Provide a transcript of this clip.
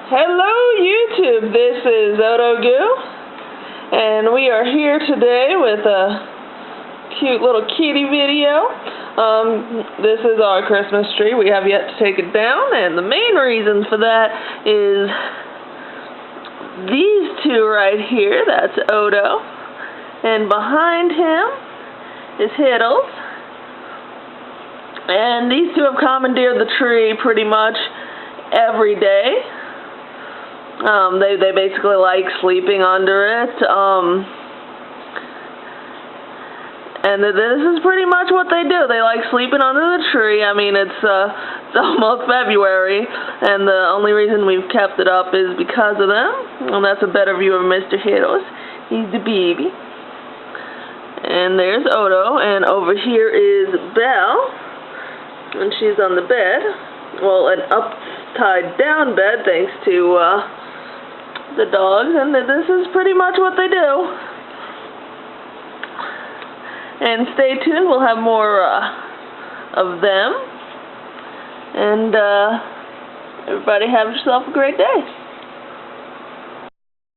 Hello YouTube, this is Odo Goo, and we are here today with a cute little kitty video. This is our Christmas tree. We have yet to take it down, and the main reason for that is these two right here. That's Odo, and behind him is Hiddles. And these two have commandeered the tree pretty much every day. They basically like sleeping under it, and this is pretty much what they do. They like sleeping under the tree. I mean, it's almost February, and the only reason we've kept it up is because of them. And that's a better view of Mr. Hiddles. He's the baby. And there's Odo, and over here is Belle, and she's on the bed. Well, an upside-down bed, thanks to the dogs, and this is pretty much what they do. And stay tuned, we'll have more of them. And everybody have yourself a great day.